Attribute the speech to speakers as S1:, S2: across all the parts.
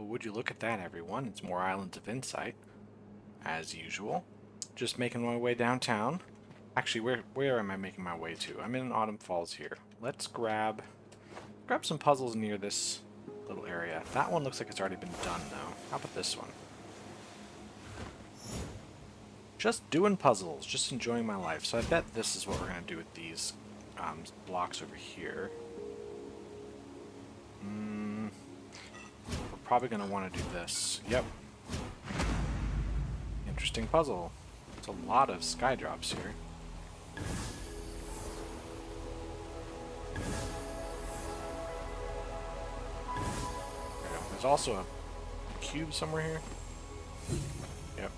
S1: Would you look at that, everyone? It's more Islands of Insight, as usual. Just making my way downtown. Actually, where am I making my way to? I'm in Autumn Falls here. Let's grab some puzzles near this little area. That one looks like it's already been done, though. How about this one? Just doing puzzles, just enjoying my life. So I bet this is what we're going to do with these blocks over here. We're probably going to want to do this. Yep. Interesting puzzle. It's a lot of sky drops here. There we go. There's also a cube somewhere here. Yep.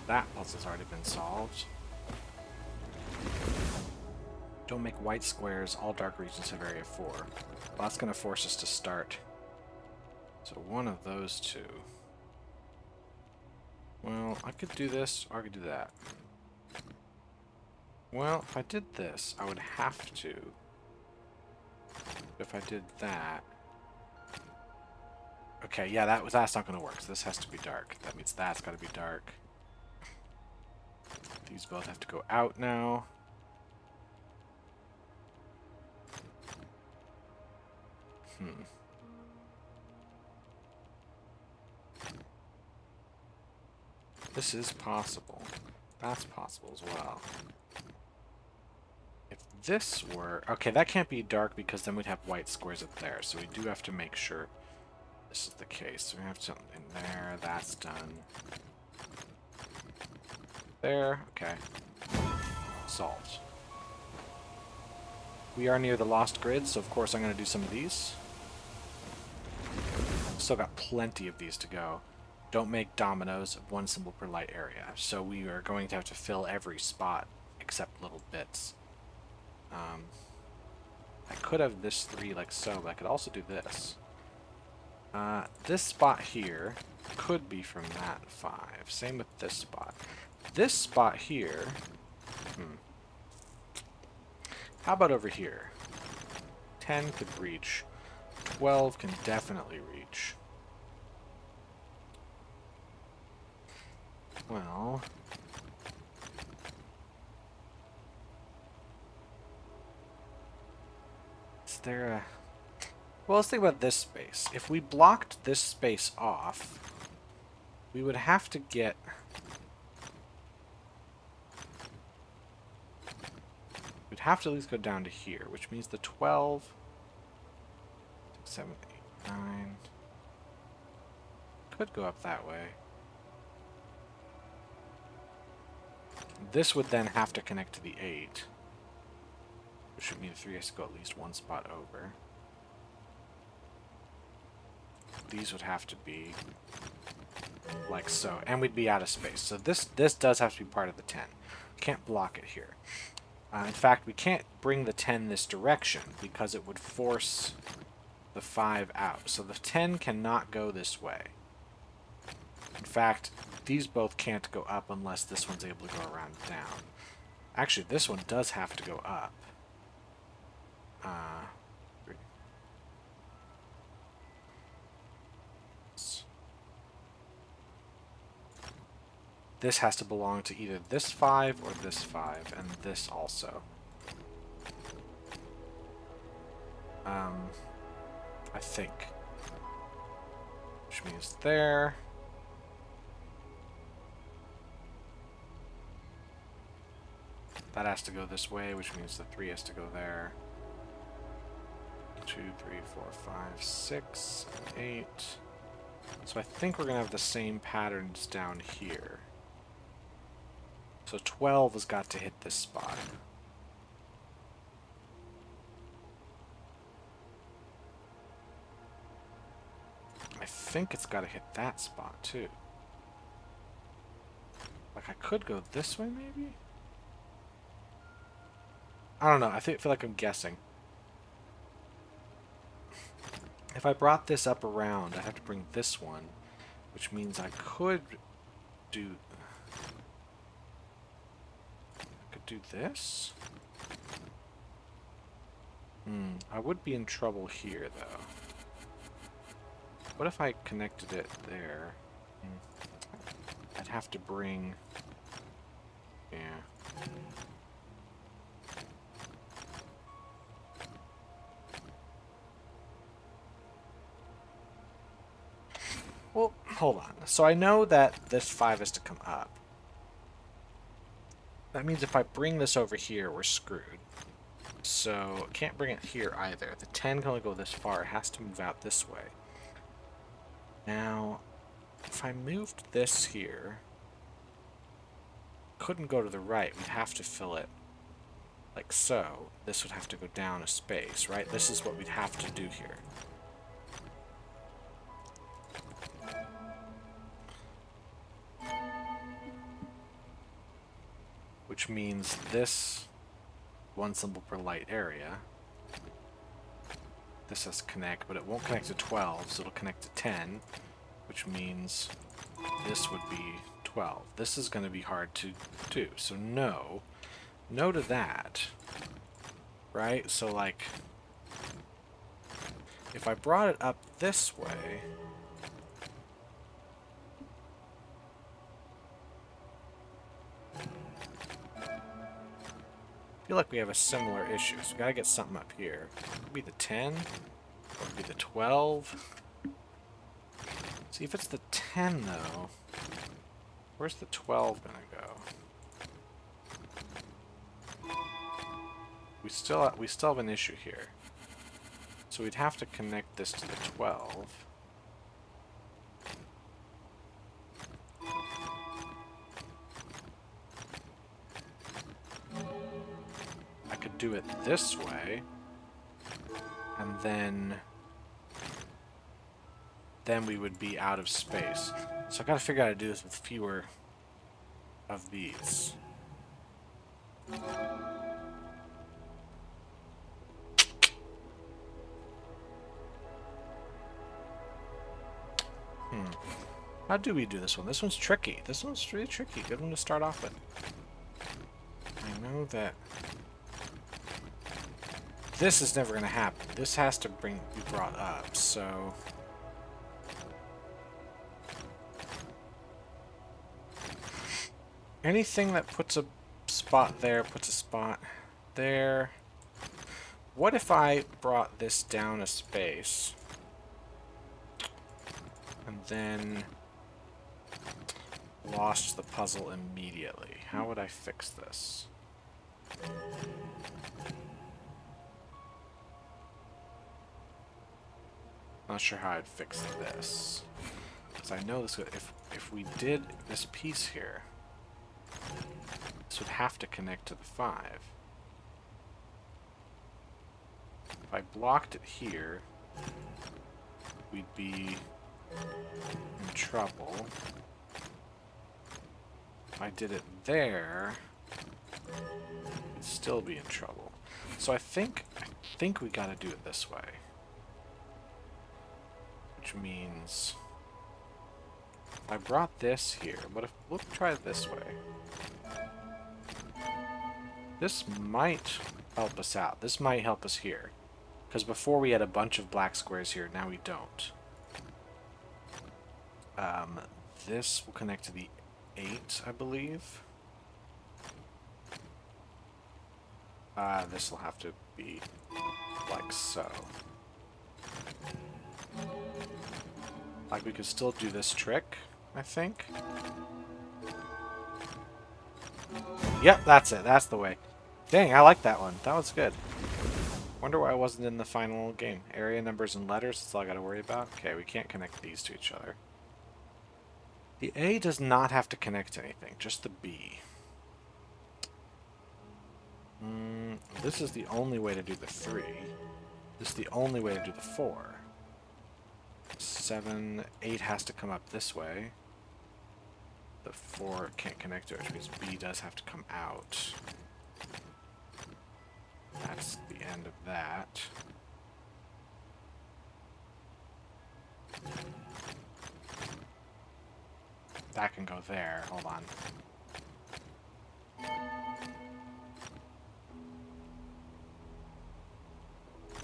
S1: That puzzle's already been solved. Don't make white squares. All dark regions have area 4. Well, that's going to force us to start. So one of those two. Well, I could do this, or I could do that. Well, if I did this, I would have to. If I did that... Okay, yeah, that's not going to work. So this has to be dark. That means that's got to be dark. These both have to go out now. This is possible. That's possible as well. If this were... Okay, that can't be dark because then we'd have white squares up there. So we do have to make sure this is the case. So we have something in there. That's done. There. Okay. Solved. We are near the lost grid, so of course I'm going to do some of these. Still got plenty of these to go. Don't make dominoes of one symbol per light area. So we are going to have to fill every spot except little bits. I could have this 3 like so, but I could also do this. This spot here could be from that 5. Same with this spot. This spot here... How about over here? 10 could reach. 12 can definitely reach. Well... Is there a... Well, let's think about this space. If we blocked this space off, we would have to get... We'd have to at least go down to here, which means the 12... 6, 7, 8, 9... Could go up that way. This would then have to connect to the 8. Which would mean the 3 has to go at least one spot over. These would have to be like so. And we'd be out of space. So this does have to be part of the 10. Can't block it here. In fact, we can't bring the 10 this direction because it would force the 5 out. So the 10 cannot go this way. In fact, these both can't go up unless this one's able to go around down. Actually, this one does have to go up. This has to belong to either this 5 or this 5, and this also. I think. Which means there. That has to go this way, which means the 3 has to go there. 2, 3, 4, 5, 6, 8. So I think we're going to have the same patterns down here. So 12 has got to hit this spot. I think it's got to hit that spot too. Like I could go this way maybe? I don't know. I feel like I'm guessing. If I brought this up around, I'd have to bring this one, which means I could do this. I would be in trouble here, though. What if I connected it there? I'd have to bring... Yeah. Well, hold on. So I know that this 5 is to come up. That means if I bring this over here, we're screwed. So, can't bring it here either. The 10 can only go this far. It has to move out this way. Now, if I moved this here, couldn't go to the right. We'd have to fill it like so. This would have to go down a space, right? This is what we'd have to do here. Which means this one symbol per light area. This has to connect, but it won't connect to 12, so it'll connect to 10, which means this would be 12. This is going to be hard to do, so no. No to that. Right? So, like, if I brought it up this way... I feel like we have a similar issue, so we gotta get something up here. It could be the 10, or it could be the 12. See, if it's the 10, though, where's the 12 gonna go? We still have an issue here. So we'd have to connect this to the 12. Do it this way, and then we would be out of space. So I gotta figure out how to do this with fewer of these. How do we do this one? This one's tricky. This one's really tricky. Good one to start off with. I know that this is never going to happen. This has to be brought up, so... Anything that puts a spot there, puts a spot there. What if I brought this down a space? And then lost the puzzle immediately. How would I fix this? Not sure how I'd fix this, because I know this. If we did this piece here, this would have to connect to the 5. If I blocked it here, we'd be in trouble. If I did it there, we'd still be in trouble. So I think we got to do it this way. Which means if I brought this here, but if we'll try it this way. This might help us out. This might help us here. Because before we had a bunch of black squares here, now we don't. This will connect to the 8, I believe. This will have to be like so. Like, we could still do this trick, I think. Yep, that's it. That's the way. Dang, I like that one. That was good. Wonder why I wasn't in the final game. Area numbers and letters, that's all I gotta worry about. Okay, we can't connect these to each other. The A does not have to connect to anything, just the B. This is the only way to do the 3. This is the only way to do the 4. 7, 8 has to come up this way. The 4 can't connect to it, which means B does have to come out. That's the end of that. That can go there. Hold on.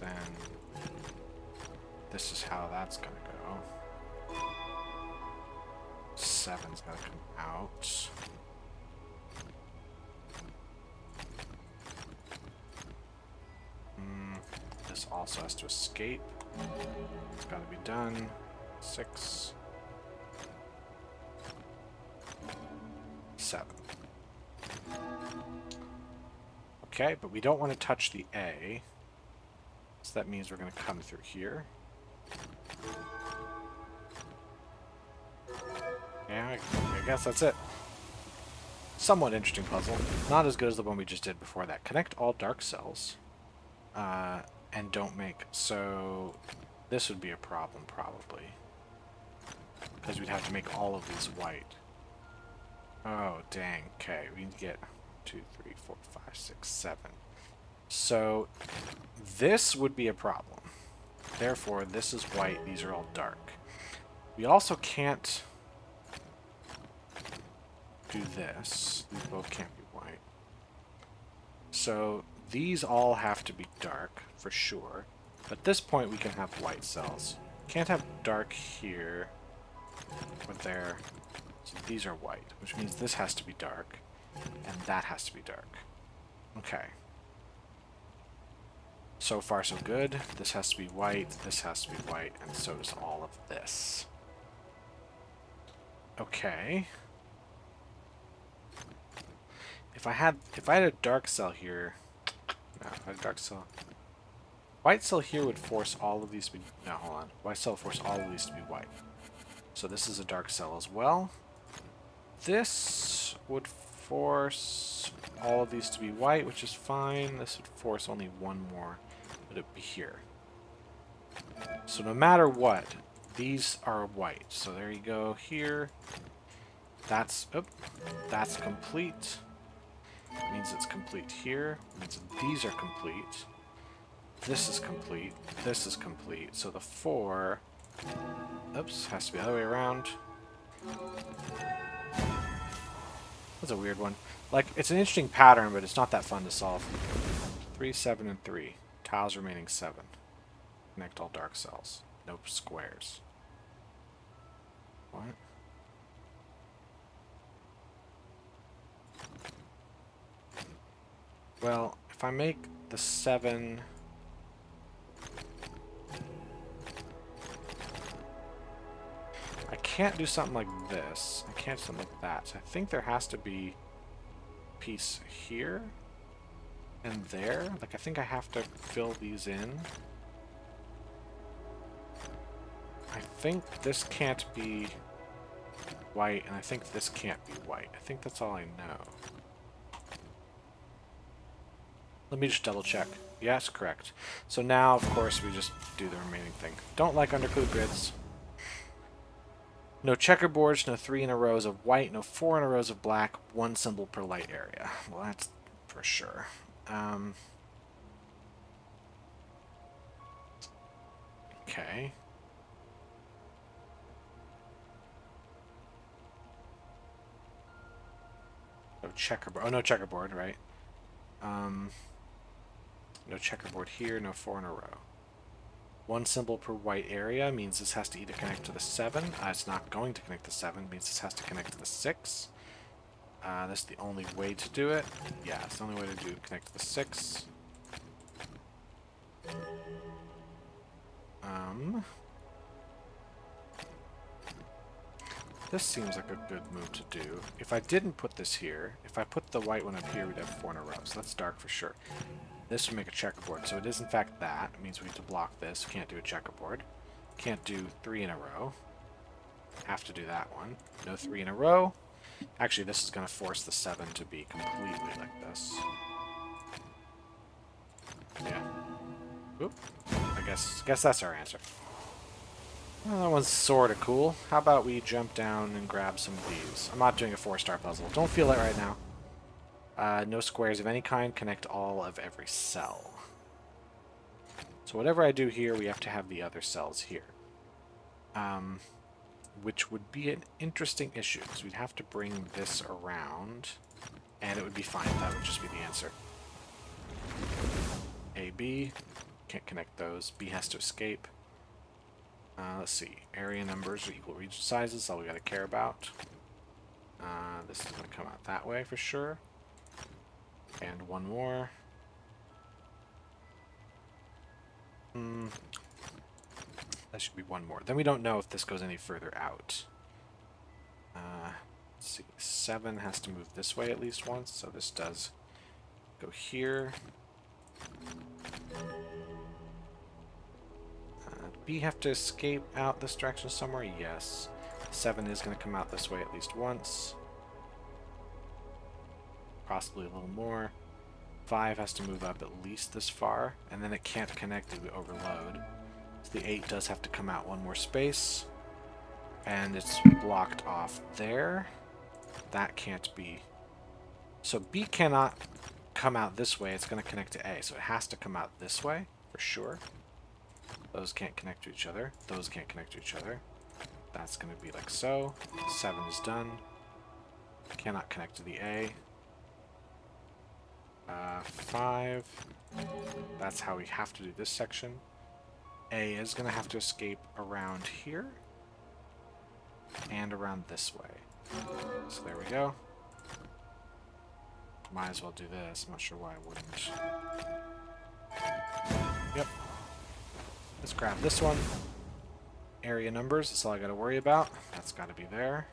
S1: Then this is how that's gonna go. 7's got to come out. This also has to escape. It's got to be done. 6, 7. Okay, but we don't want to touch the A. So that means we're going to come through here. Yeah, I guess that's it. Somewhat interesting puzzle. Not as good as the one we just did before that. Connect all dark cells. And don't make... So this would be a problem, probably. Because we'd have to make all of these white. Oh, dang. Okay, we need to get 2, 3, 4, 5, 6, 7. So this would be a problem. Therefore, this is white. These are all dark. We also can't do this. These both can't be white. So these all have to be dark, for sure. At this point, we can have white cells. Can't have dark here or there. So these are white, which means this has to be dark, and that has to be dark. Okay. So far, so good. This has to be white, this has to be white, and so does all of this. Okay. If I had a dark cell here... No, if I had a dark cell... White cell here would force all of these to be... No, hold on. White cell would force all of these to be white. So this is a dark cell as well. This would force all of these to be white, which is fine. This would force only one more, but it would be here. So no matter what, these are white. So there you go here. That's complete. It means it's complete here. It means these are complete. This is complete. This is complete. So the 4... Oops, has to be the other way around. That's a weird one. Like, it's an interesting pattern, but it's not that fun to solve. 3, 7, and 3. Tiles remaining 7. Connect all dark cells. No squares. What? Well, if I make the 7... I can't do something like this. I can't do something like that. So I think there has to be a piece here and there. Like, I think I have to fill these in. I think this can't be white, and I think this can't be white. I think that's all I know. Let me just double check. Yes, correct. So now, of course, we just do the remaining thing. Don't like underclued grids. No checkerboards, no 3 in a rows of white, no 4 in a rows of black, 1 symbol per light area. Well, that's for sure. Okay. No checkerboard. Oh, no checkerboard, right? No checkerboard here, no 4 in a row. 1 symbol per white area means this has to either connect to the 7. It's not going to connect to the 7, means this has to connect to the 6. That's the only way to do it. Yeah, it's the only way to connect to the 6. This seems like a good move to do. If I didn't put this here, if I put the white one up here, we'd have 4 in a row, so that's dark for sure. This would make a checkerboard, so it is in fact that. It means we need to block this. Can't do a checkerboard. Can't do 3 in a row. Have to do that one. No 3 in a row. Actually, this is going to force the 7 to be completely like this. Yeah. Oop. I guess that's our answer. Well, that one's sort of cool. How about we jump down and grab some of these? I'm not doing a 4-star puzzle. Don't feel it right now. No squares of any kind. Connect all of every cell. So whatever I do here, we have to have the other cells here. Which would be an interesting issue, because we'd have to bring this around, and it would be fine. That would just be the answer. A, B. Can't connect those. B has to escape. Let's see. Area numbers are equal region sizes. That's all we got to care about. This is going to come out that way for sure. And one more. That should be one more. Then we don't know if this goes any further out. Let's see. 7 has to move this way at least once, so this does go here. B have to escape out this direction somewhere? Yes. 7 is going to come out this way at least once. Possibly a little more. 5 has to move up at least this far, and then it can't connect due to overload. So the 8 does have to come out one more space, and it's blocked off there. That can't be. So B cannot come out this way. It's going to connect to A, so it has to come out this way for sure. Those can't connect to each other. Those can't connect to each other. That's going to be like so. 7 is done. Cannot connect to the A. 5. That's how we have to do this section. A is going to have to escape around here. And around this way. So there we go. Might as well do this. I'm not sure why I wouldn't. Yep. Let's grab this one. Area numbers, that's all I gotta worry about. That's gotta be there.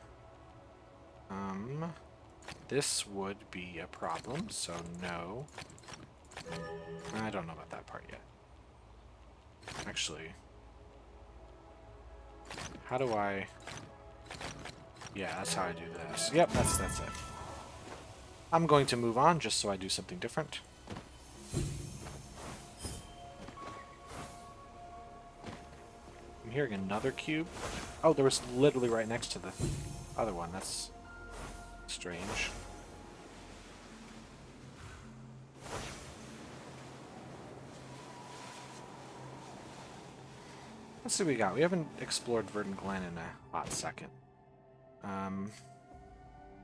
S1: This would be a problem, so no. I don't know about that part yet. Actually, how do I... Yeah, that's how I do this. Yep, that's it. I'm going to move on just so I do something different. I'm hearing another cube. Oh, there was literally right next to the other one. That's strange. Let's see what we got. We haven't explored Verdant Glen in a hot second.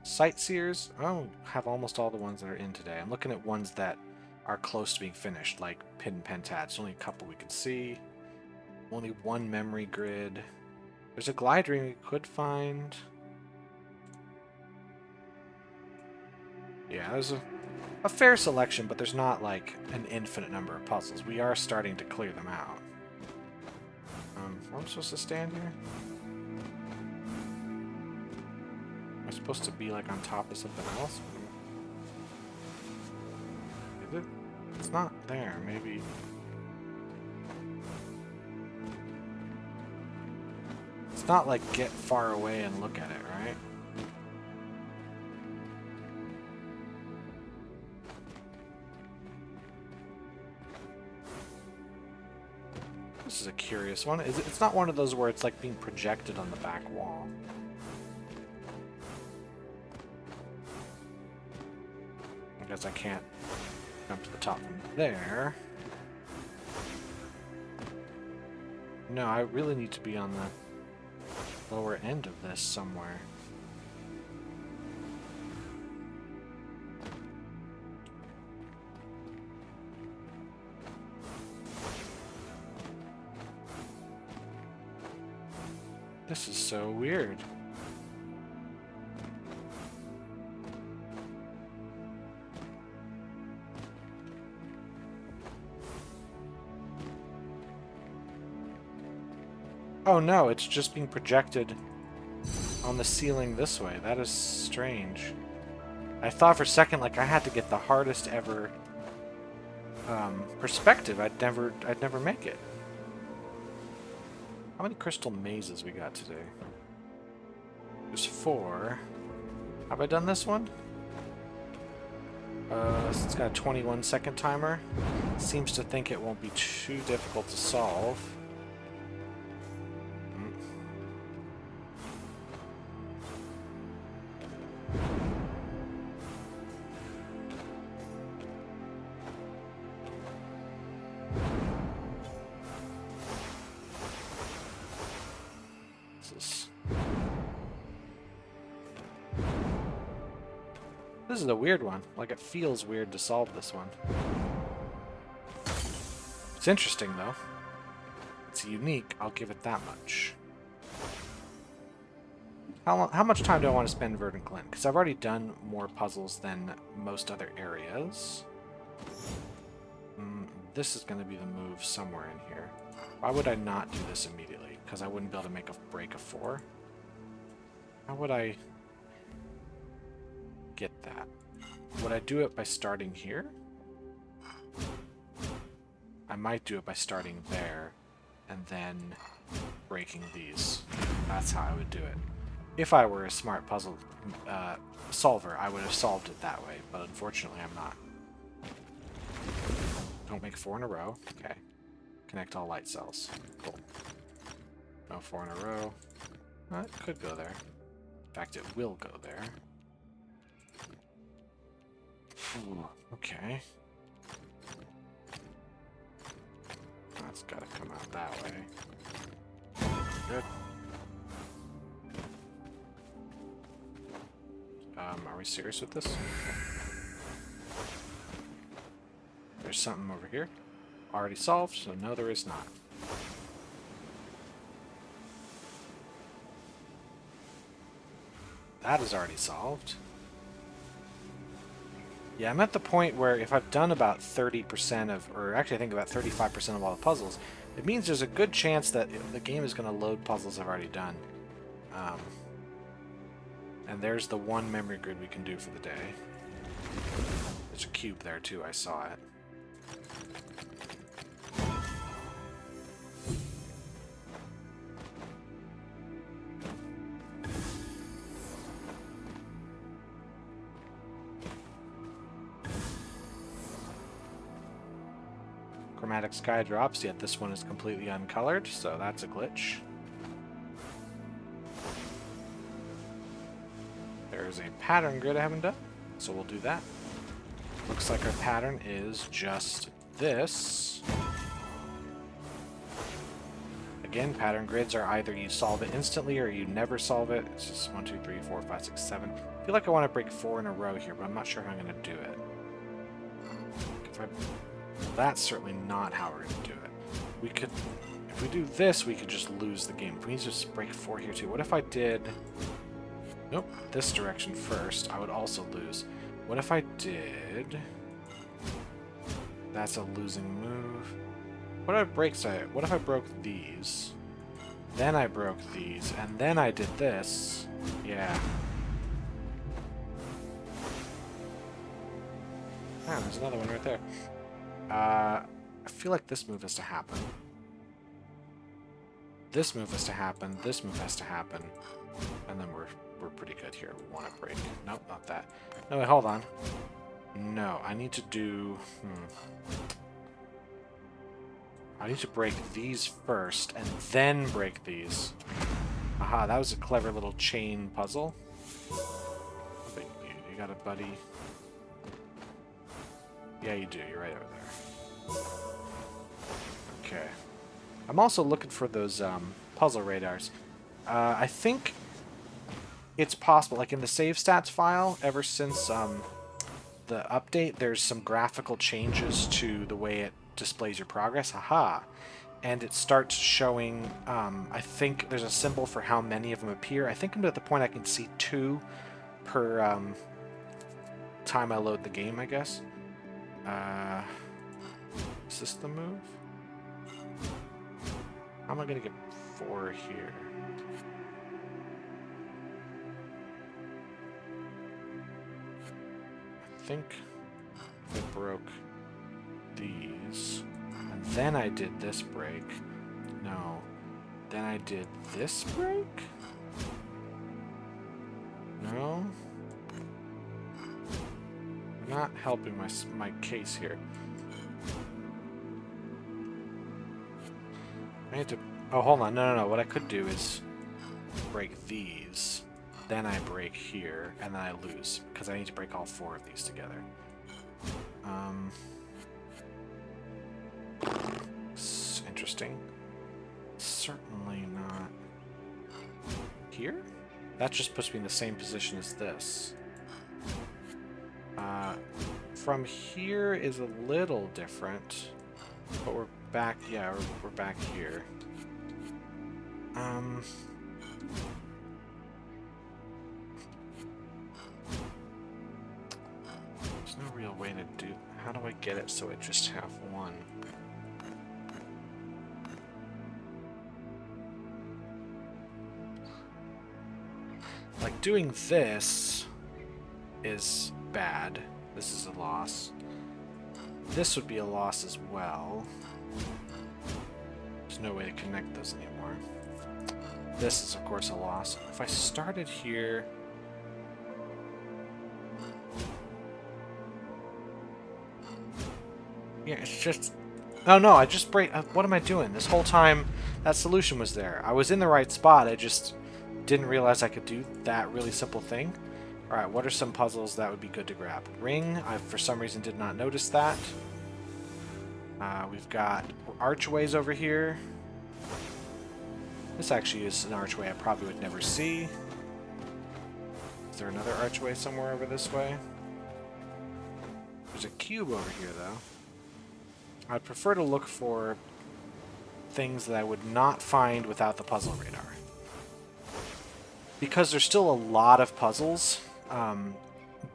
S1: Sightseers. Oh, have almost all the ones that are in today. I'm looking at ones that are close to being finished, like Pit and Pentats. Only a couple we can see. Only one memory grid. There's a glide ring we could find. Yeah, there's a fair selection, but there's not like an infinite number of puzzles. We are starting to clear them out. Where am I supposed to stand here? Am I supposed to be like on top of something else? Is it? It's not there, maybe. It's not like get far away and look at it, right? This is a curious one. It's not one of those where it's like being projected on the back wall. I guess I can't jump to the top from there. No, I really need to be on the lower end of this somewhere. This is so weird. Oh no, it's just being projected on the ceiling this way. That is strange. I thought for a second like I had to get the hardest ever perspective. I'd never make it. How many crystal mazes we got today? There's 4. Have I done this one? It's got a 21-second timer. Seems to think it won't be too difficult to solve. This is a weird one. Like, it feels weird to solve this one. It's interesting, though. It's unique, I'll give it that much. How much time do I want to spend in Verdant Glen? Because I've already done more puzzles than most other areas. This is going to be the move somewhere in here. Why would I not do this immediately? Because I wouldn't be able to make a break of 4. How would I get that? Would I do it by starting here? I might do it by starting there and then breaking these. That's how I would do it. If I were a smart puzzle solver, I would have solved it that way, but unfortunately I'm not. Don't make 4 in a row. Okay. Connect all light cells. Cool. No 4 in a row. Well, it could go there. In fact, it will go there. Ooh, okay. That's gotta come out that way. Good. Are we serious with this? There's something over here. Already solved, so no, there is not. That is already solved. Yeah, I'm at the point where if I've done about 30% of, or actually I think about 35% of all the puzzles, it means there's a good chance that the game is going to load puzzles I've already done. And there's the one memory grid we can do for the day. There's a cube there too, I saw it. Chromatic sky drops, yet this one is completely uncolored, so that's a glitch. There's a pattern grid I haven't done, so we'll do that. Looks like our pattern is just this. Again, pattern grids are either you solve it instantly or you never solve it. It's just 1, 2, 3, 4, 5, 6, 7. I feel like I want to break 4 in a row here, but I'm not sure how I'm going to do it. That's certainly not how we're going to do it. We could, if we do this, we could just lose the game. If we just break 4 here too. What if I did, nope, this direction first? I would also lose. What if I did, that's a losing move. What if I broke these, then I broke these, and then I did this? Yeah. Ah, there's another one right there. I feel like this move has to happen. This move has to happen. This move has to happen. And then we're pretty good here. We want to break. Nope, not that. No, wait, hold on. No, I need to do... I need to break these first, and then break these. Aha, that was a clever little chain puzzle. But you got a buddy. Yeah, you do. You're right over there. Okay. I'm also looking for those puzzle radars. I think it's possible, like in the save stats file, ever since the update, there's some graphical changes to the way it displays your progress. Haha. And it starts showing, I think there's a symbol for how many of them appear. I think I'm at the point I can see 2 per time I load the game, I guess. Is this the move? How am I going to get 4 here? I think I broke these. And then I did this break. No. Then I did this break? No? Not helping my case here. I need to... Oh, hold on. No. What I could do is break these. Then I break here, and then I lose. Because I need to break all 4 of these together. It's interesting. Certainly not... Here? That just puts me in the same position as this. From here is a little different, but we're back, yeah, we're back here. How do I get it so I just have one? Like, doing this is bad. This is a loss. This would be a loss as well. There's no way to connect those anymore. This is, of course, a loss. If I started here... Yeah, it's just... Oh no, I just break... what am I doing? This whole time, that solution was there. I was in the right spot, I just didn't realize I could do that really simple thing. Alright, what are some puzzles that would be good to grab? Ring, I for some reason did not notice that. We've got archways over here. This actually is an archway I probably would never see. Is there another archway somewhere over this way? There's a cube over here, though. I'd prefer to look for things that I would not find without the puzzle radar. Because there's still a lot of puzzles,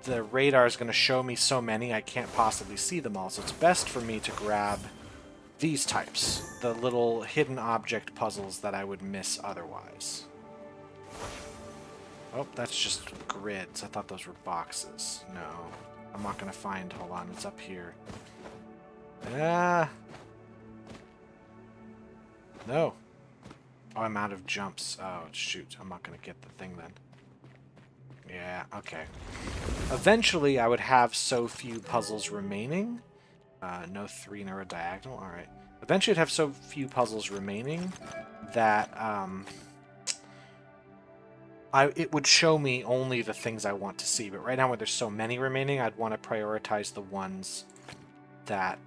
S1: the radar is going to show me so many I can't possibly see them all, so it's best for me to grab these types, the little hidden object puzzles that I would miss otherwise. Oh, that's just grids. I thought those were boxes. No, I'm not going to find... Hold on, it's up here. Ah! No. Oh, I'm out of jumps. Oh, shoot. I'm not going to get the thing then. Yeah, okay. Eventually, I would have so few puzzles remaining. No 3 in a row diagonal. Alright. Eventually, I'd have so few puzzles remaining that it would show me only the things I want to see. But right now, when there's so many remaining, I'd want to prioritize the ones that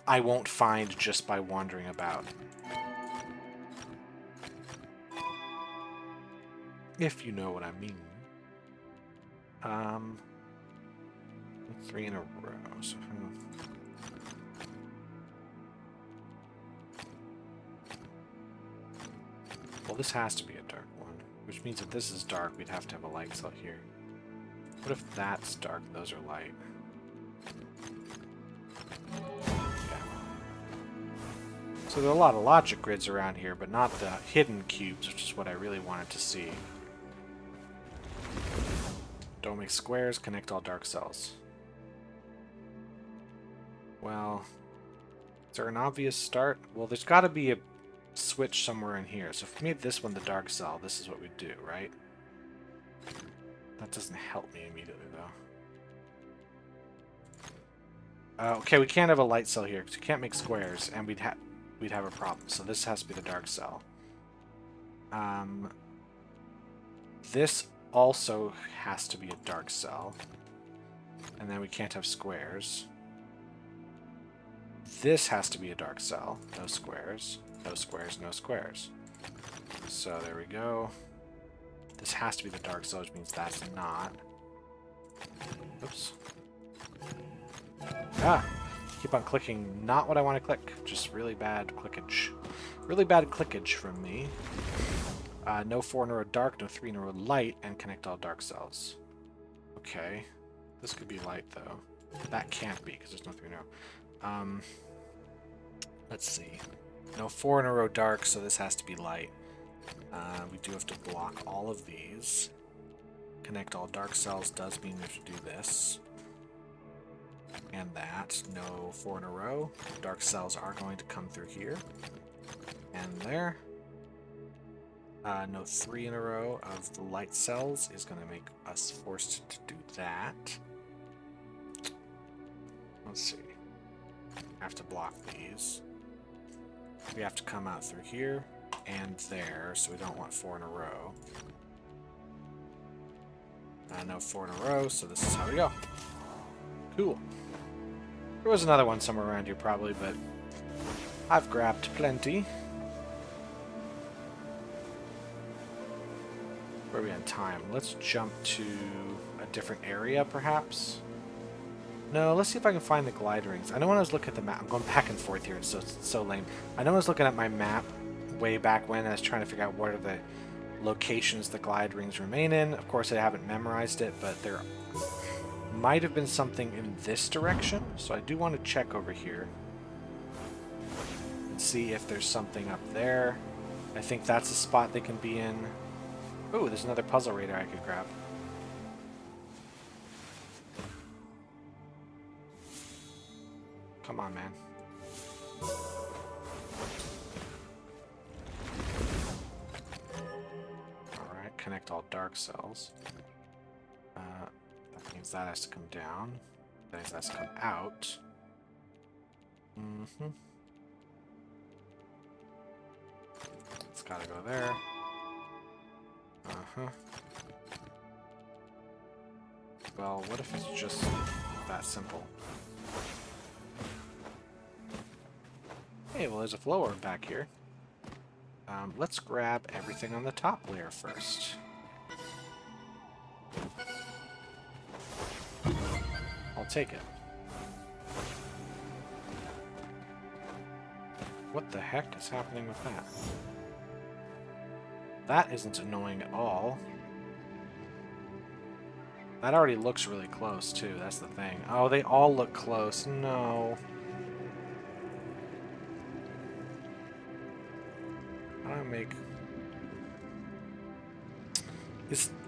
S1: I won't find just by wandering about. If you know what I mean. 3 in a row. So, well, this has to be a dark one, which means if this is dark, we'd have to have a light cell here. What if that's dark? Those are light. Yeah. So there are a lot of logic grids around here, but not the hidden cubes, which is what I really wanted to see. Don't make squares, connect all dark cells. Well, is there an obvious start? Well, there's got to be a switch somewhere in here. So if we made this one the dark cell, this is what we'd do, right? That doesn't help me immediately, though. Okay, we can't have a light cell here because we can't make squares, and we'd have a problem. So this has to be the dark cell. This also has to be a dark cell. And then we can't have squares. This has to be a dark cell. No squares. No squares, no squares. So there we go. This has to be the dark cell, which means that's not. Oops. Ah! Keep on clicking not what I want to click. Just really bad clickage. Really bad clickage from me. No 4 in a row dark, no 3 in a row light, and connect all dark cells. Okay. This could be light, though. That can't be, because there's no 3 in a row. Let's see. No 4 in a row dark, so this has to be light. We do have to block all of these. Connect all dark cells does mean we have to do this. And that. No 4 in a row. Dark cells are going to come through here. And there. No 3 in a row of the light cells is going to make us forced to do that. Let's see. I have to block these. We have to come out through here and there, so we don't want 4 in a row. No 4 in a row, so this is how we go. Cool. There was another one somewhere around here probably, but I've grabbed plenty. Where are we on time? Let's jump to a different area, perhaps? No, let's see if I can find the glide rings. I know when I was looking at the map, I'm going back and forth here, so it's so lame. I know I was looking at my map way back when, and I was trying to figure out what are the locations the glide rings remain in. Of course, I haven't memorized it, but they're might have been something in this direction, so I do want to check over here and see if there's something up there. I think that's a spot they can be in. Ooh, there's another puzzle radar I could grab. Come on, man. Alright, connect all dark cells. That means that has to come down. That means that has to come out. It's gotta go there. Well, what if it's just that simple? Hey, well, there's a flow orb back here. Let's grab everything on the top layer first. I'll take it. What the heck is happening with that? That isn't annoying at all. That already looks really close, too. That's the thing. Oh, they all look close. No. How do I make...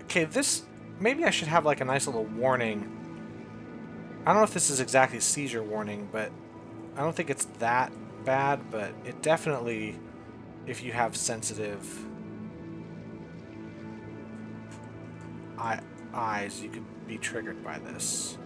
S1: Okay, this... Maybe I should have, like, a nice little warning. I don't know if this is exactly seizure warning, but I don't think it's that bad, but it definitely, if you have sensitive eyes, you could be triggered by this.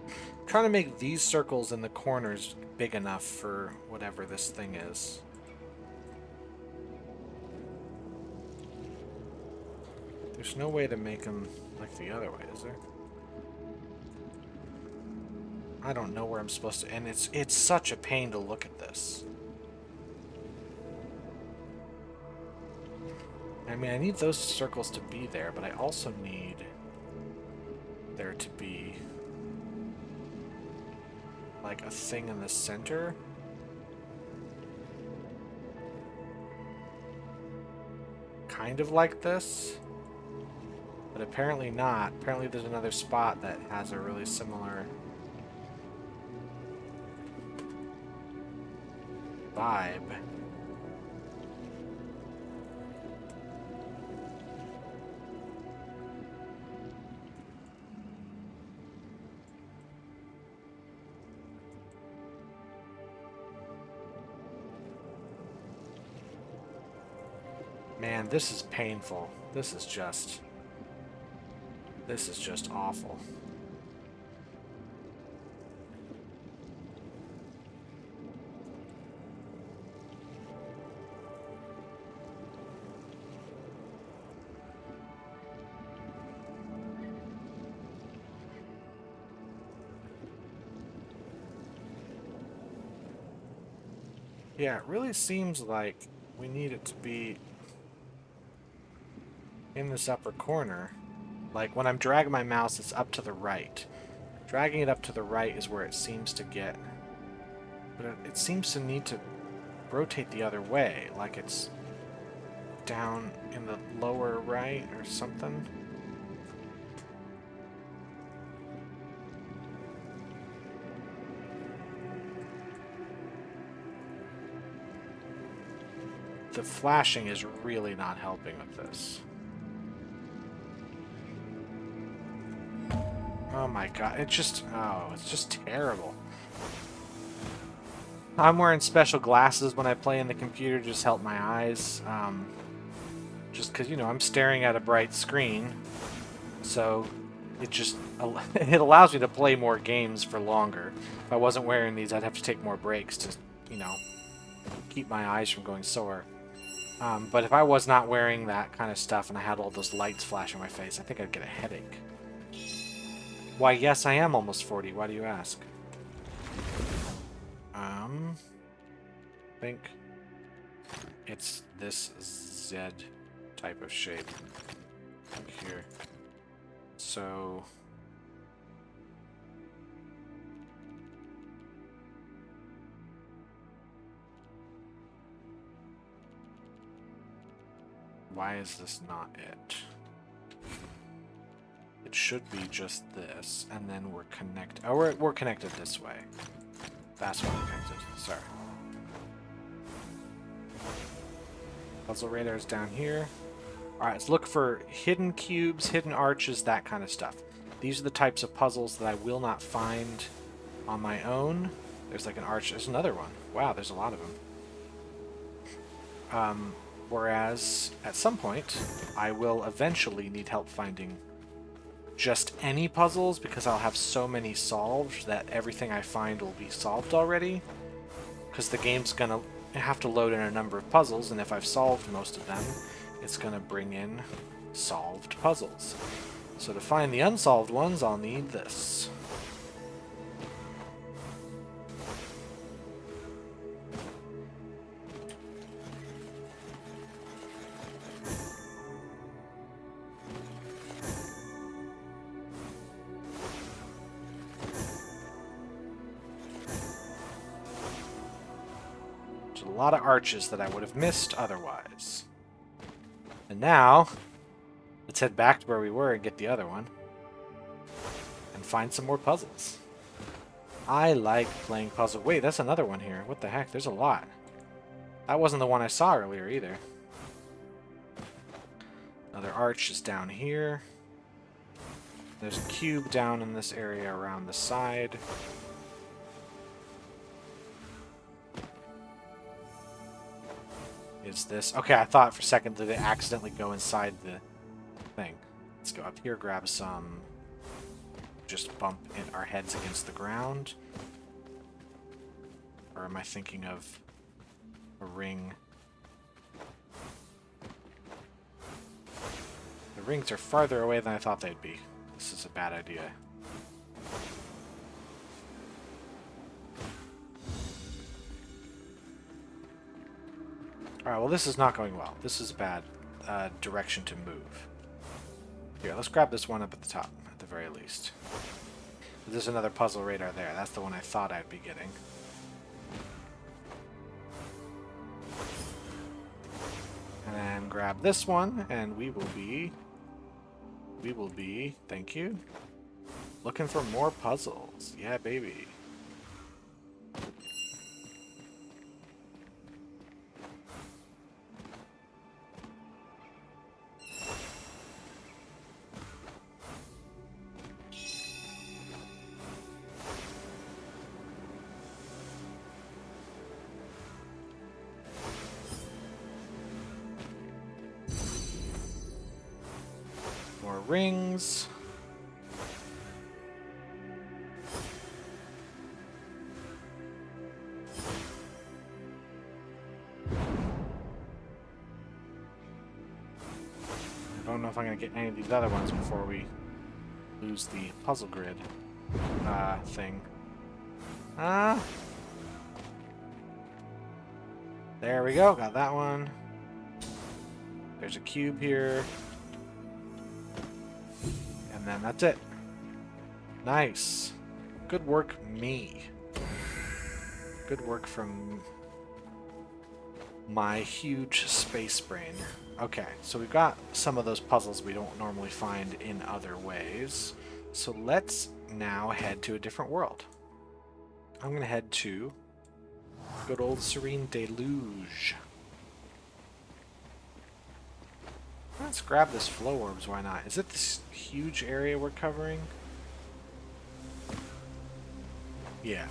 S1: I'm trying to make these circles in the corners big enough for whatever this thing is. There's no way to make them like the other way, is there? I don't know where I'm supposed to... And it's such a pain to look at this. I mean, I need those circles to be there, but I also need there to be like a thing in the center. Kind of like this. But apparently not. Apparently there's another spot that has a really similar vibe. Man, this is painful. This is just awful. Yeah, it really seems like we need it to be in this upper corner. Like, when I'm dragging my mouse, it's up to the right. Dragging it up to the right is where it seems to get... But it seems to need to rotate the other way, like it's down in the lower right or something. The flashing is really not helping with this. Oh my god, it's just terrible. I'm wearing special glasses when I play in the computer to just help my eyes. Just because, you know, I'm staring at a bright screen. So it just it allows me to play more games for longer. If I wasn't wearing these, I'd have to take more breaks to, you know, keep my eyes from going sore. But if I was not wearing that kind of stuff and I had all those lights flashing in my face, I think I'd get a headache. Why, yes, I am almost 40. Why do you ask? I think it's this Z type of shape here. So Why is this not it? It should be just this, and then we're connected. Oh, we're connected this way. That's why we're connected. Sorry. Puzzle radar's down here. Alright, let's look for hidden cubes, hidden arches, that kind of stuff. These are the types of puzzles that I will not find on my own. There's like an arch. There's another one. Wow, there's a lot of them. Whereas, at some point, I will eventually need help finding just any puzzles, because I'll have so many solved that everything I find will be solved already. Because the game's gonna have to load in a number of puzzles, and if I've solved most of them, it's gonna bring in solved puzzles. So to find the unsolved ones, I'll need this. A lot of arches that I would have missed otherwise. And now, let's head back to where we were and get the other one. And find some more puzzles. I like playing puzzle. Wait, that's another one here. What the heck? There's a lot. That wasn't the one I saw earlier either. Another arch is down here. There's a cube down in this area around the side. Is this... Okay, I thought for a second that they accidentally go inside the thing. Let's go up here, grab some... Just bump in our heads against the ground. Or am I thinking of a ring? The rings are farther away than I thought they'd be. This is a bad idea. Alright, well this is not going well. This is a bad direction to move. Here, let's grab this one up at the top, at the very least. There's another puzzle radar there. That's the one I thought I'd be getting. And then grab this one, and we will be, thank you, looking for more puzzles. Yeah, baby. More rings. I don't know if I'm going to get any of these other ones before we lose the puzzle grid thing. There we go. Got that one. There's a cube here. And then that's it. Nice. Good work, me. Good work from my huge space brain. Okay, so we've got some of those puzzles we don't normally find in other ways. So let's now head to a different world. I'm going to head to good old Serene Deluge. Let's grab this flow orbs, why not? Is it this huge area we're covering? Yeah.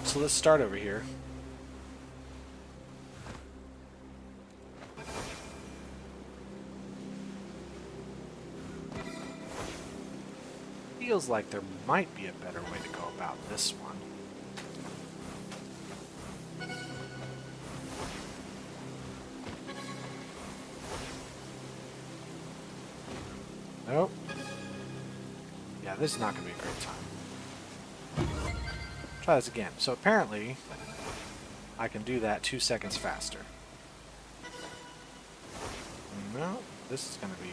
S1: So let's start over here. Feels like there might be a better way to go about this one. Nope. Yeah, this is not going to be a great time. Try this again. So apparently, I can do that 2 seconds faster. No, this is going to be...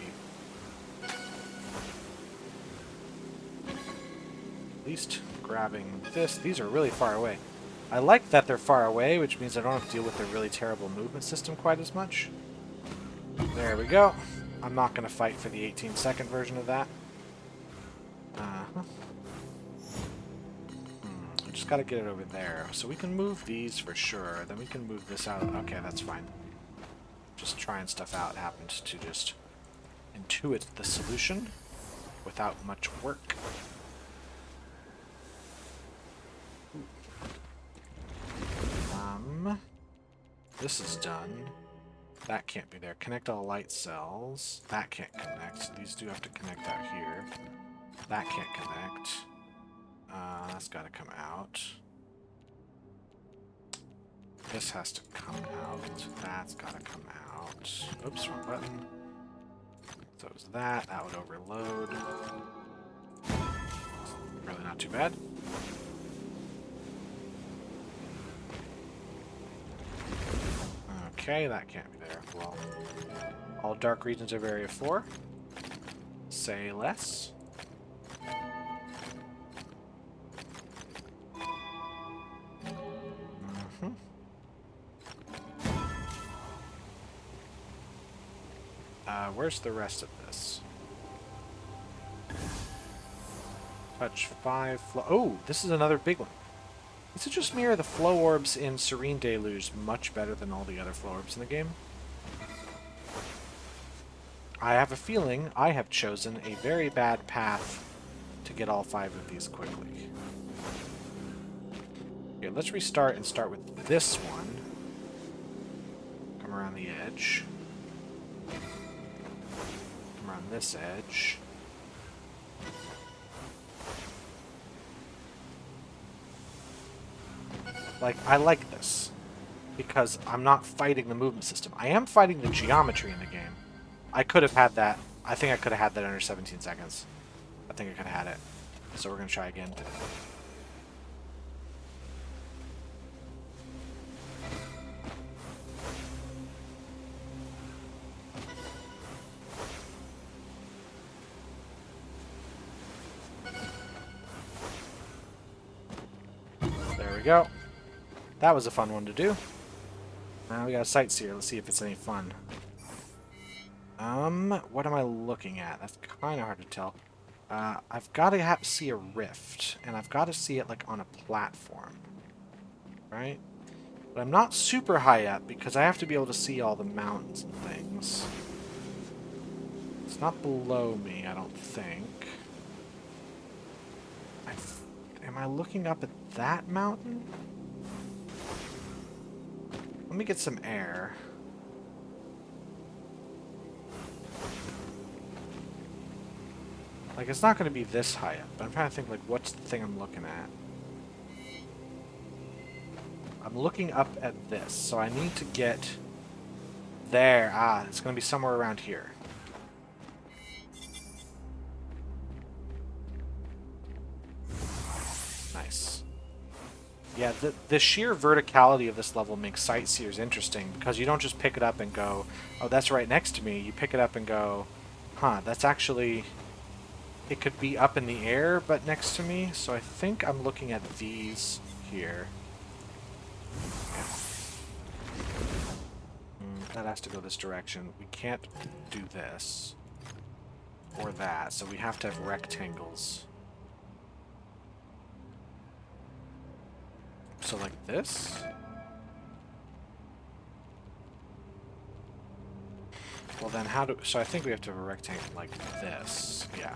S1: At least grabbing this. These are really far away. I like that they're far away, which means I don't have to deal with their really terrible movement system quite as much. There we go. I'm not going to fight for the 18-second version of that. We just got to get it over there. So we can move these for sure. Then we can move this out. Okay, that's fine. Just trying stuff out happens to just intuit the solution without much work. This is done. That can't be there. Connect all light cells. That can't connect. So these do have to connect out here. That can't connect. That's got to come out. This has to come out. That's got to come out. Oops, wrong button. So it was that. That would overload. Really not too bad. Okay, that can't be there. Well, all dark regions of Area 4. Say less. Where's the rest of this? Touch 5 flow. Oh, this is another big one. Does it just mirror the flow orbs in Serene Deluge much better than all the other flow orbs in the game? I have a feeling I have chosen a very bad path to get all 5 of these quickly. Okay, let's restart and start with this one. Come around the edge. Come around this edge. Like, I like this. Because I'm not fighting the movement system. I am fighting the geometry in the game. I could have had that. I think I could have had that under 17 seconds. I think I could have had it. So we're going to try again. There we go. That was a fun one to do. Now we got a sightseer. Let's see if it's any fun. What am I looking at? That's kind of hard to tell. I've got to see a rift, and I've got to see it like on a platform, right? But I'm not super high up because I have to be able to see all the mountains and things. It's not below me, I don't think. Am I looking up at that mountain? Let me get some air. Like, it's not going to be this high up, but I'm trying to think, like, what's the thing I'm looking at? I'm looking up at this, so I need to get there. Ah, it's going to be somewhere around here. Nice. Yeah, the sheer verticality of this level makes sightseers interesting, because you don't just pick it up and go, oh, that's right next to me. You pick it up and go, huh, that's actually... It could be up in the air, but next to me. So I think I'm looking at these here. Yeah. That has to go this direction. We can't do this. Or that. So we have to have rectangles. So like this? Well then how do... So I think we have to have a rectangle like this. Yeah.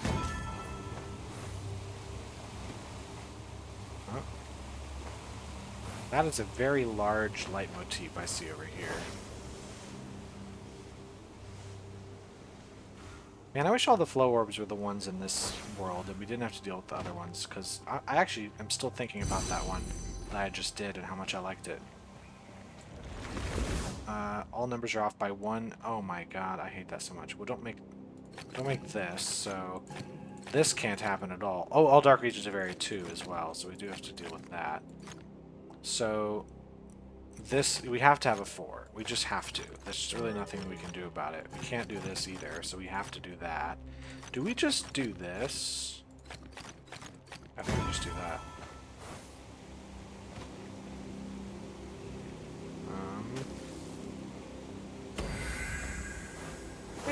S1: Huh? That is a very large leitmotif I see over here. Man, I wish all the flow orbs were the ones in this world and we didn't have to deal with the other ones, because I actually am still thinking about that one that I just did and how much I liked it. All numbers are off by 1. Oh my god, I hate that so much. Well, don't make this, so this can't happen at all. Oh, all dark regions of area 2 as well, so we do have to deal with that. So this, we have to have a 4. We just have to. There's just really nothing we can do about it. We can't do this either, so we have to do that. Do we just do this? I think we just do that.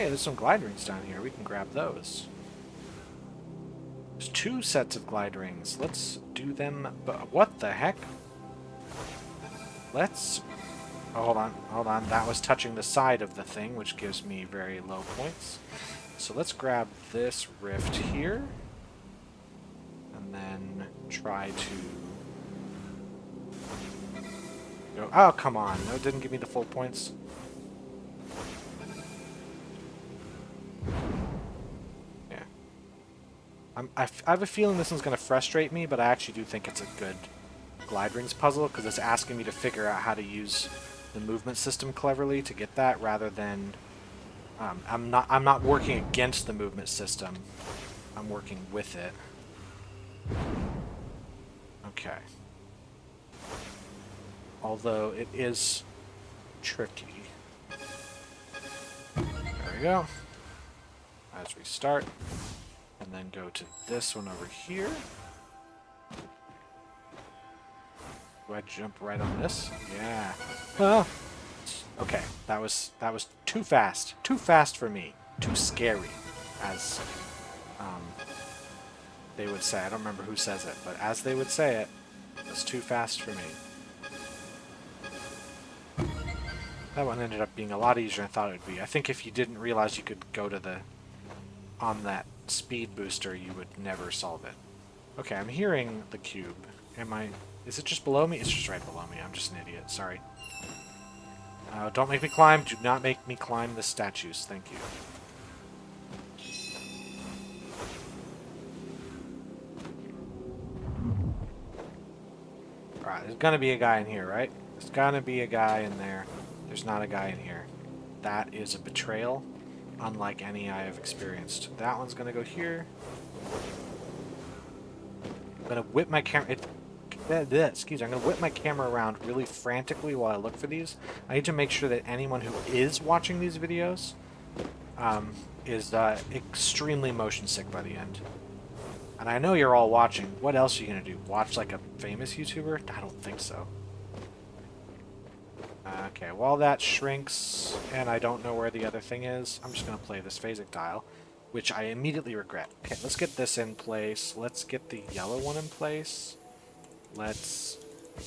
S1: Hey, there's some glide rings down here. We can grab those. There's 2 sets of glide rings. Let's do them. But what the heck? Let's... Oh, hold on. Hold on. That was touching the side of the thing, which gives me very low points. So let's grab this rift here. And then try to... go... Oh, come on. No, it didn't give me the full points. I have a feeling this one's going to frustrate me, but I actually do think it's a good glide rings puzzle because it's asking me to figure out how to use the movement system cleverly to get that, rather than I'm not working against the movement system. I'm working with it. Okay. Although it is tricky. There we go. As we start. And then go to this one over here. Do I jump right on this? Yeah. Oh. Okay, that was too fast. Too fast for me. Too scary, as they would say. I don't remember who says it, but as they would say it, it's too fast for me. That one ended up being a lot easier than I thought it would be. I think if you didn't realize you could go to the on that speed booster, you would never solve it. Okay, I'm hearing the cube. Is it just below me? It's just right below me. I'm just an idiot. Sorry. Don't make me climb. Do not make me climb the statues. Thank you. Alright, there's gonna be a guy in here, right? There's gonna be a guy in there. There's not a guy in here. That is a betrayal, unlike any I have experienced. That one's gonna go here. I'm gonna whip my camera. Excuse me. I'm gonna whip my camera around really frantically while I look for these. I need to make sure that anyone who is watching these videos is extremely motion sick by the end. And I know you're all watching. What else are you gonna do? Watch like a famous YouTuber? I don't think so. Okay, while that shrinks and I don't know where the other thing is, I'm just going to play this phasic dial, which I immediately regret. Okay, let's get this in place. Let's get the yellow one in place. Let's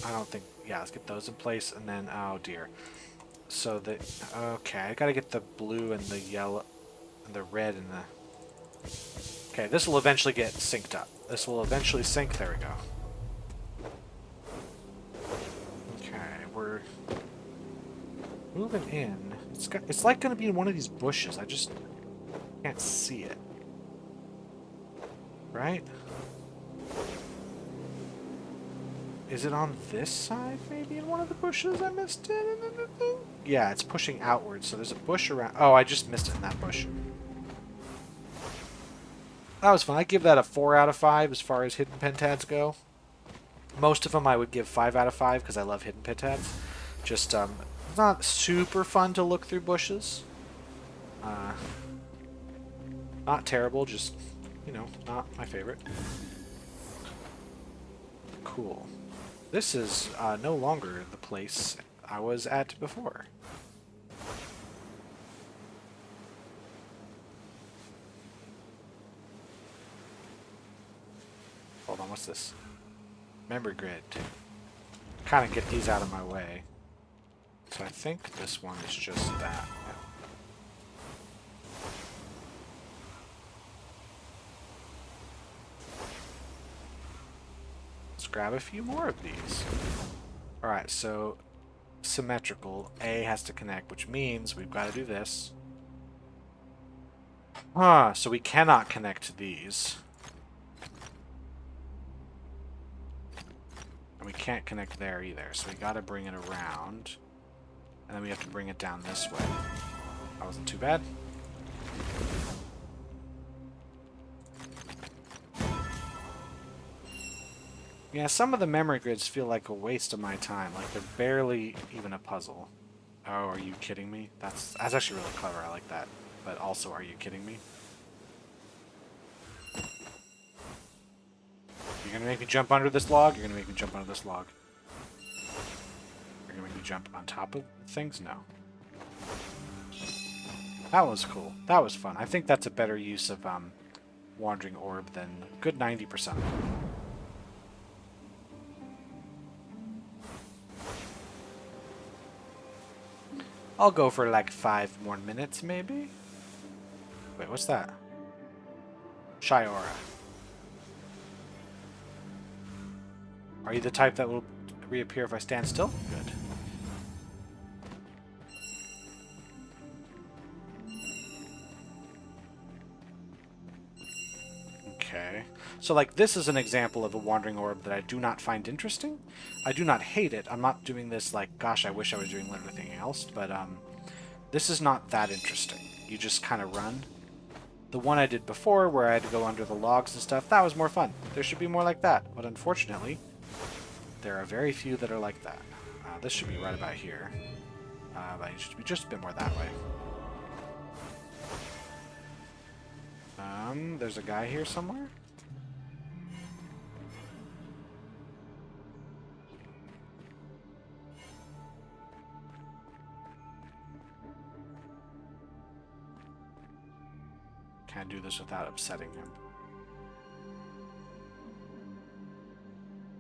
S1: get those in place, and then, oh dear. So okay, I got to get the blue and the yellow, and the red and the... Okay, this will eventually get synced up. This will eventually sync. There we go. Moving in. It's like going to be in one of these bushes. I just can't see it. Right? Is it on this side, maybe, in one of the bushes? I missed it. Yeah, it's pushing outwards, so there's a bush around... Oh, I just missed it in that bush. That was fun. I give that a 4 out of 5 as far as hidden pentads go. Most of them I would give 5 out of 5 because I love hidden pentads. Just, it's not super fun to look through bushes. Not terrible, just, you know, not my favorite. Cool. This is no longer the place I was at before. Hold on, what's this? Memory grid. Kind of get these out of my way. So I think this one is just that. Let's grab a few more of these. Alright, so symmetrical. A has to connect, which means we've got to do this. So we cannot connect these. And we can't connect there either, so we got to bring it around. And then we have to bring it down this way. That wasn't too bad. Yeah, some of the memory grids feel like a waste of my time. Like they're barely even a puzzle. Oh, are you kidding me? That's actually really clever. I like that. But also, are you kidding me? You're gonna make me jump under this log? You're gonna make me jump under this log. You're gonna make me jump on top of things? No. That was cool. That was fun. I think that's a better use of Wandering Orb than a good 90%. I'll go for like 5 more minutes, maybe? Wait, what's that? Shy Aura. Are you the type that will reappear if I stand still? Good. Okay. So, like, this is an example of a Wandering Orb that I do not find interesting. I do not hate it. I'm not doing this like, gosh, I wish I was doing everything else, but, this is not that interesting. You just kind of run. The one I did before, where I had to go under the logs and stuff, that was more fun. There should be more like that. But unfortunately, there are very few that are like that. This should be right about here. But it should be just a bit more that way. There's a guy here somewhere? Can't do this without upsetting him.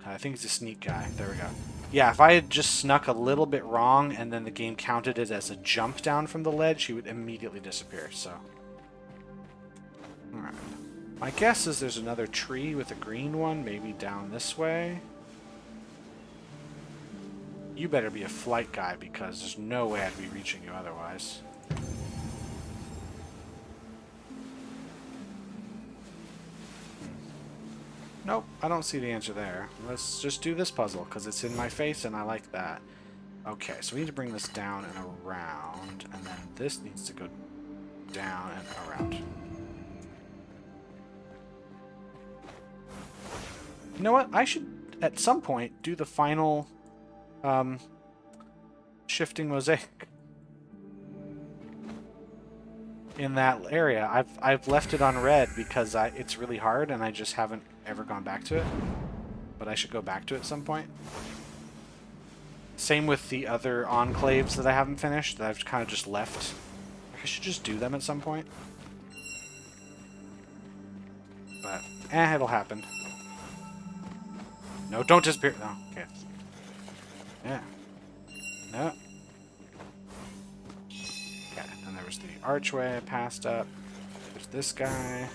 S1: I think he's a sneak guy. There we go. Yeah, if I had just snuck a little bit wrong and then the game counted it as a jump down from the ledge, he would immediately disappear, so... Alright. My guess is there's another tree with a green one, maybe down this way. You better be a flight guy, because there's no way I'd be reaching you otherwise. Nope, I don't see the answer there. Let's just do this puzzle, because it's in my face and I like that. Okay, so we need to bring this down and around, and then this needs to go down and around. You know what? I should, at some point, do the final shifting mosaic in that area. I've left it on red because it's really hard and I just haven't ever gone back to it. But I should go back to it at some point. Same with the other enclaves that I haven't finished, that I've kind of just left. I should just do them at some point. But, it'll happen. No, don't disappear. No, okay. Yeah. No. Okay, and there was the archway I passed up. There's this guy.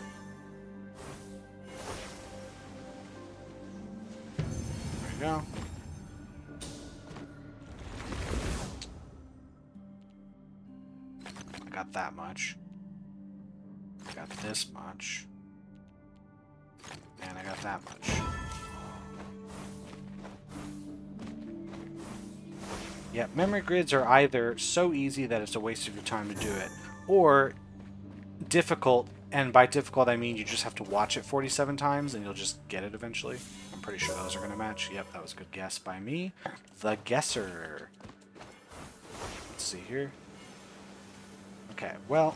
S1: There you go. I got that much. I got this much. And I got that much. Yeah, memory grids are either so easy that it's a waste of your time to do it, or difficult, and by difficult I mean you just have to watch it 47 times and you'll just get it eventually. I'm pretty sure those are going to match. Yep, that was a good guess by me. The guesser. Let's see here. Okay, well...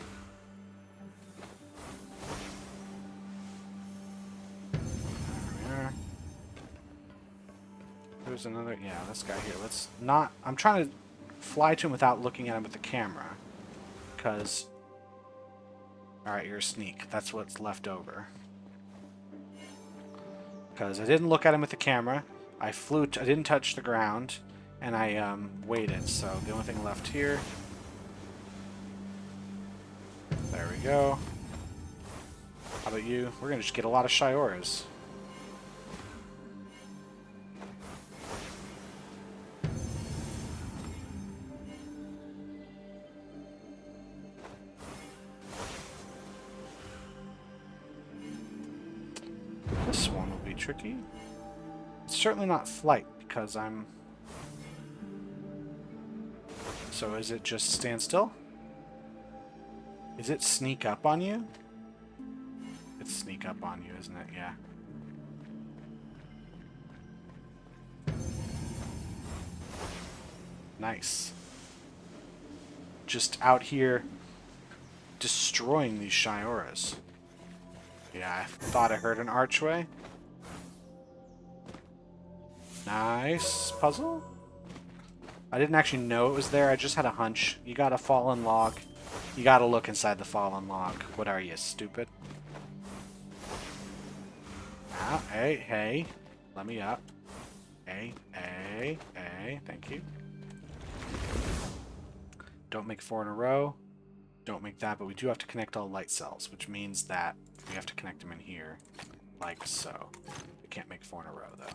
S1: There's another, yeah, this guy here. Let's not, I'm trying to fly to him without looking at him with the camera. Because, alright, you're a sneak. That's what's left over. Because I didn't look at him with the camera. I flew, I didn't touch the ground. And I waited. So the only thing left here. There we go. How about you? We're going to just get a lot of Shioras. This one will be tricky. It's certainly not flight, because I'm... So is it just stand still? Is it sneak up on you? It's sneak up on you, isn't it? Yeah. Nice. Just out here destroying these Shioras. Yeah, I thought I heard an archway. Nice puzzle. I didn't actually know it was there. I just had a hunch. You got a fallen log. You gotta look inside the fallen log. What are you, stupid? Ah, hey, hey. Let me up. Hey, hey, hey. Thank you. Don't make 4 in a row. Don't make that, but we do have to connect all light cells, which means that we have to connect them in here, like so. We can't make 4 in a row, though.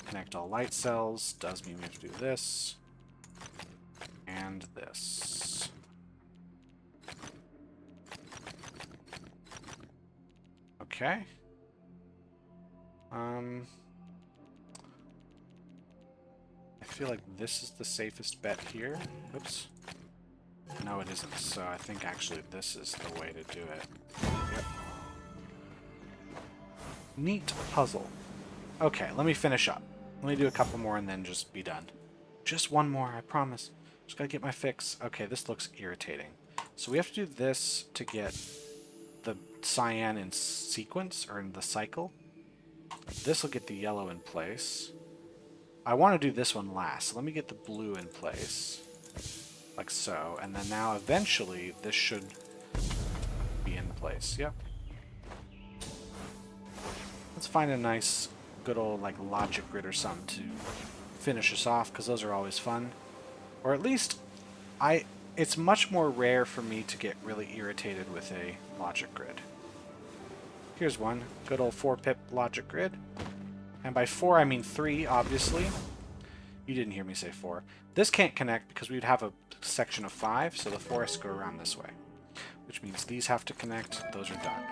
S1: Connect all light cells does mean we have to do this and this. Okay. I feel like this is the safest bet here. Oops. No, it isn't. So I think actually this is the way to do it. Yep. Neat puzzle. Okay, let me finish up. Let me do a couple more and then just be done. Just one more, I promise. Just gotta get my fix. Okay, this looks irritating. So we have to do this to get the cyan in sequence, or in the cycle. This will get the yellow in place. I want to do this one last. So let me get the blue in place. Like so. And then now eventually this should be in place. Yep. Let's find a nice good old like logic grid or something to finish us off, because those are always fun. Or at least it's much more rare for me to get really irritated with a logic grid. Here's one. Good old 4-pip logic grid. And by 4 I mean 3, obviously. You didn't hear me say 4. This can't connect because we'd have a section of 5, so the 4 has to go around this way. Which means these have to connect. Those are done.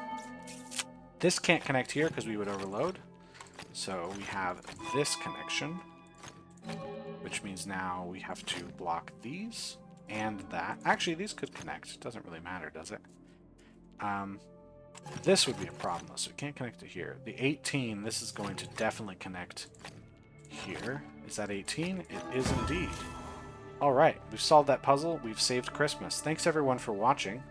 S1: This can't connect here because we would overload. So we have this connection. Which means now we have to block these and that. Actually, these could connect. It doesn't really matter, does it? This would be a problem, though, so we can't connect to here. The 18, this is going to definitely connect here. Is that 18? It is indeed. Alright, we've solved that puzzle. We've saved Christmas. Thanks, everyone, for watching.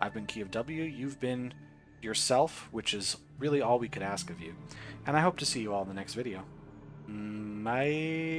S1: I've been Key of W. You've been yourself, which is really all we could ask of you. And I hope to see you all in the next video. Bye.